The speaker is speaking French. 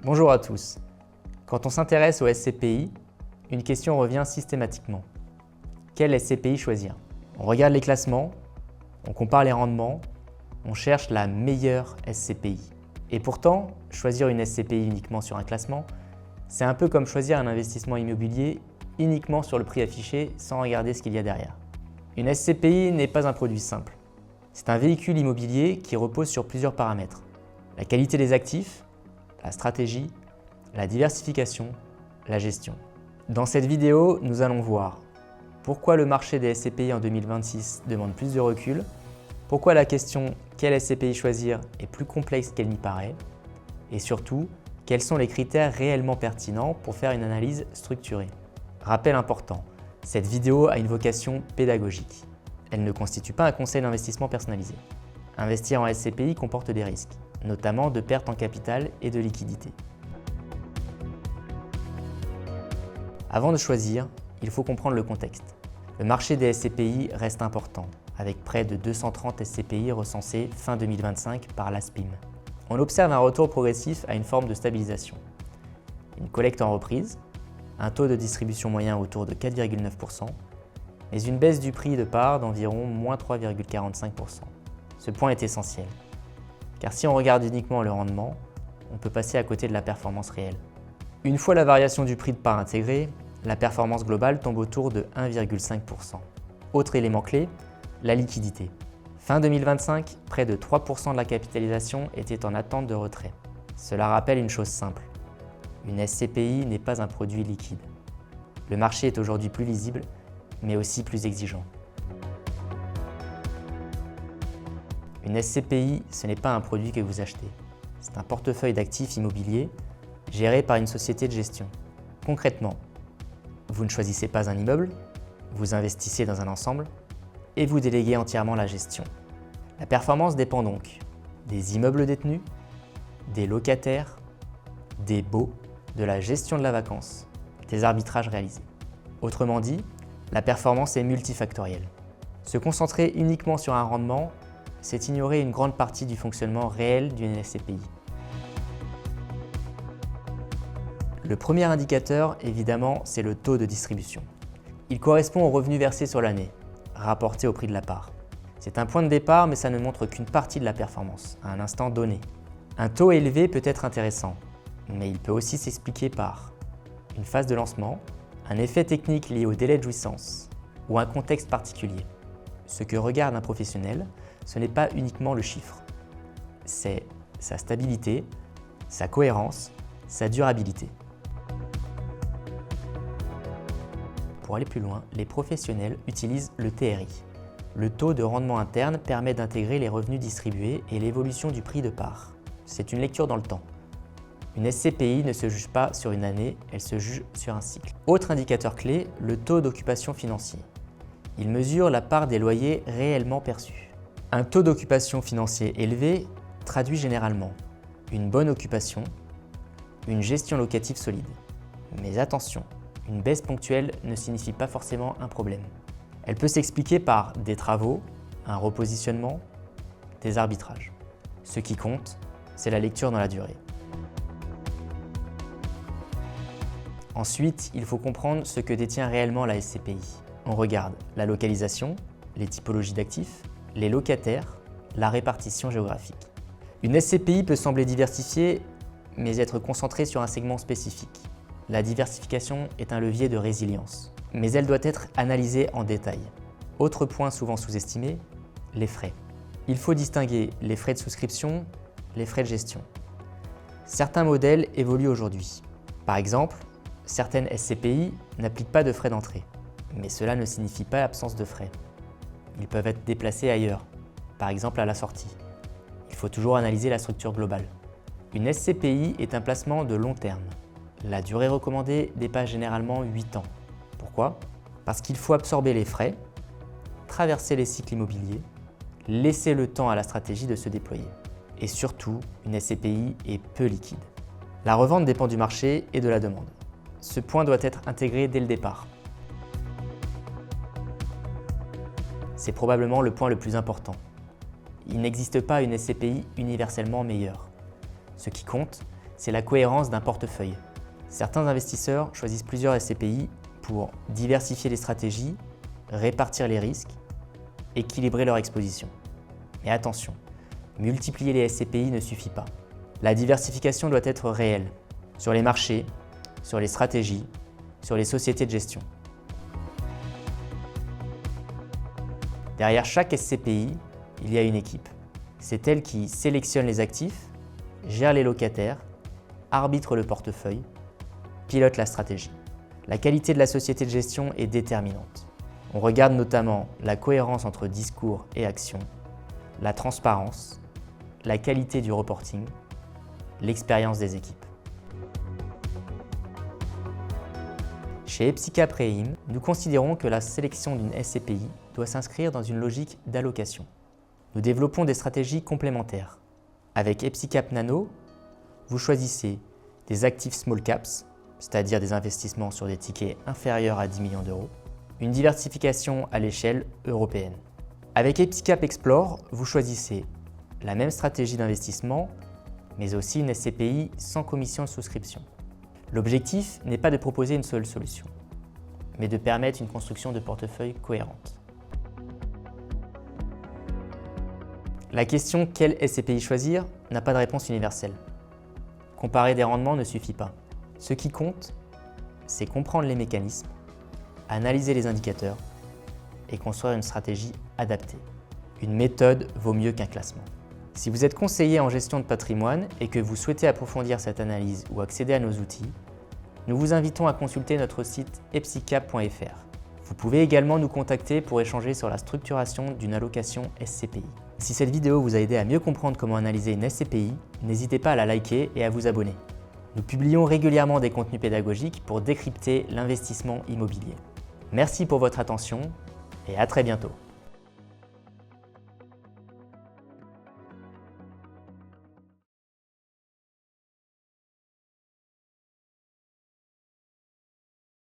Bonjour à tous. Quand on s'intéresse aux SCPI, une question revient systématiquement. Quel SCPI choisir? On regarde les classements, on compare les rendements, on cherche la meilleure SCPI. Et pourtant, choisir une SCPI uniquement sur un classement, c'est un peu comme choisir un investissement immobilier uniquement sur le prix affiché sans regarder ce qu'il y a derrière. Une SCPI n'est pas un produit simple. C'est un véhicule immobilier qui repose sur plusieurs paramètres. La qualité des actifs, la stratégie, la diversification, la gestion. Dans cette vidéo, nous allons voir pourquoi le marché des SCPI en 2026 demande plus de recul, pourquoi la question « quelle SCPI choisir » est plus complexe qu'elle n'y paraît, et surtout, quels sont les critères réellement pertinents pour faire une analyse structurée. Rappel important, cette vidéo a une vocation pédagogique. Elle ne constitue pas un conseil d'investissement personnalisé. Investir en SCPI comporte des risques, notamment de perte en capital et de liquidité. Avant de choisir, il faut comprendre le contexte. Le marché des SCPI reste important, avec près de 230 SCPI recensés fin 2025 par l'ASPIM. On observe un retour progressif à une forme de stabilisation. Une collecte en reprise, un taux de distribution moyen autour de 4,9%, mais une baisse du prix de part d'environ moins 3,45%. Ce point est essentiel, car si on regarde uniquement le rendement, on peut passer à côté de la performance réelle. Une fois la variation du prix de part intégrée, la performance globale tombe autour de 1,5%. Autre élément clé, la liquidité. Fin 2025, près de 3% de la capitalisation était en attente de retrait. Cela rappelle une chose simple. Une SCPI n'est pas un produit liquide. Le marché est aujourd'hui plus lisible, mais aussi plus exigeant. Une SCPI, ce n'est pas un produit que vous achetez. C'est un portefeuille d'actifs immobiliers géré par une société de gestion. Concrètement, vous ne choisissez pas un immeuble, vous investissez dans un ensemble et vous déléguez entièrement la gestion. La performance dépend donc des immeubles détenus, des locataires, des baux, de la gestion de la vacance, des arbitrages réalisés. Autrement dit, la performance est multifactorielle. Se concentrer uniquement sur un rendement, c'est ignorer une grande partie du fonctionnement réel d'une SCPI. Le premier indicateur, évidemment, c'est le taux de distribution. Il correspond au revenu versé sur l'année, rapporté au prix de la part. C'est un point de départ, mais ça ne montre qu'une partie de la performance, à un instant donné. Un taux élevé peut être intéressant, mais il peut aussi s'expliquer par une phase de lancement, un effet technique lié au délai de jouissance ou un contexte particulier. Ce que regarde un professionnel, ce n'est pas uniquement le chiffre, c'est sa stabilité, sa cohérence, sa durabilité. Pour aller plus loin, les professionnels utilisent le TRI. Le taux de rendement interne permet d'intégrer les revenus distribués et l'évolution du prix de part. C'est une lecture dans le temps. Une SCPI ne se juge pas sur une année, elle se juge sur un cycle. Autre indicateur clé, le taux d'occupation financier. Il mesure la part des loyers réellement perçus. Un taux d'occupation financier élevé traduit généralement une bonne occupation, une gestion locative solide. Mais attention, une baisse ponctuelle ne signifie pas forcément un problème. Elle peut s'expliquer par des travaux, un repositionnement, des arbitrages. Ce qui compte, c'est la lecture dans la durée. Ensuite, il faut comprendre ce que détient réellement la SCPI. On regarde la localisation, les typologies d'actifs, les locataires, la répartition géographique. Une SCPI peut sembler diversifiée, mais être concentrée sur un segment spécifique. La diversification est un levier de résilience, mais elle doit être analysée en détail. Autre point souvent sous-estimé, les frais. Il faut distinguer les frais de souscription, les frais de gestion. Certains modèles évoluent aujourd'hui. Par exemple, certaines SCPI n'appliquent pas de frais d'entrée, mais cela ne signifie pas l'absence de frais. Ils peuvent être déplacés ailleurs, par exemple à la sortie. Il faut toujours analyser la structure globale. Une SCPI est un placement de long terme. La durée recommandée dépasse généralement 8 ans. Pourquoi? Parce qu'il faut absorber les frais, traverser les cycles immobiliers, laisser le temps à la stratégie de se déployer. Et surtout, une SCPI est peu liquide. La revente dépend du marché et de la demande. Ce point doit être intégré dès le départ. C'est probablement le point le plus important. Il n'existe pas une SCPI universellement meilleure. Ce qui compte, c'est la cohérence d'un portefeuille. Certains investisseurs choisissent plusieurs SCPI pour diversifier les stratégies, répartir les risques, équilibrer leur exposition. Mais attention, multiplier les SCPI ne suffit pas. La diversification doit être réelle, sur les marchés, sur les stratégies, sur les sociétés de gestion. Derrière chaque SCPI, il y a une équipe. C'est elle qui sélectionne les actifs, gère les locataires, arbitre le portefeuille, pilote la stratégie. La qualité de la société de gestion est déterminante. On regarde notamment la cohérence entre discours et action, la transparence, la qualité du reporting, l'expérience des équipes. Chez Epsicap Reim, nous considérons que la sélection d'une SCPI doit s'inscrire dans une logique d'allocation. Nous développons des stratégies complémentaires. Avec Epsicap Nano, vous choisissez des actifs small caps, c'est-à-dire des investissements sur des tickets inférieurs à 10 millions d'euros, une diversification à l'échelle européenne. Avec Epsicap Explore, vous choisissez la même stratégie d'investissement, mais aussi une SCPI sans commission de souscription. L'objectif n'est pas de proposer une seule solution, mais de permettre une construction de portefeuille cohérente. La question « quelle SCPI choisir ?» n'a pas de réponse universelle. Comparer des rendements ne suffit pas. Ce qui compte, c'est comprendre les mécanismes, analyser les indicateurs et construire une stratégie adaptée. Une méthode vaut mieux qu'un classement. Si vous êtes conseiller en gestion de patrimoine et que vous souhaitez approfondir cette analyse ou accéder à nos outils, nous vous invitons à consulter notre site epsicap.fr. Vous pouvez également nous contacter pour échanger sur la structuration d'une allocation SCPI. Si cette vidéo vous a aidé à mieux comprendre comment analyser une SCPI, n'hésitez pas à la liker et à vous abonner. Nous publions régulièrement des contenus pédagogiques pour décrypter l'investissement immobilier. Merci pour votre attention et à très bientôt.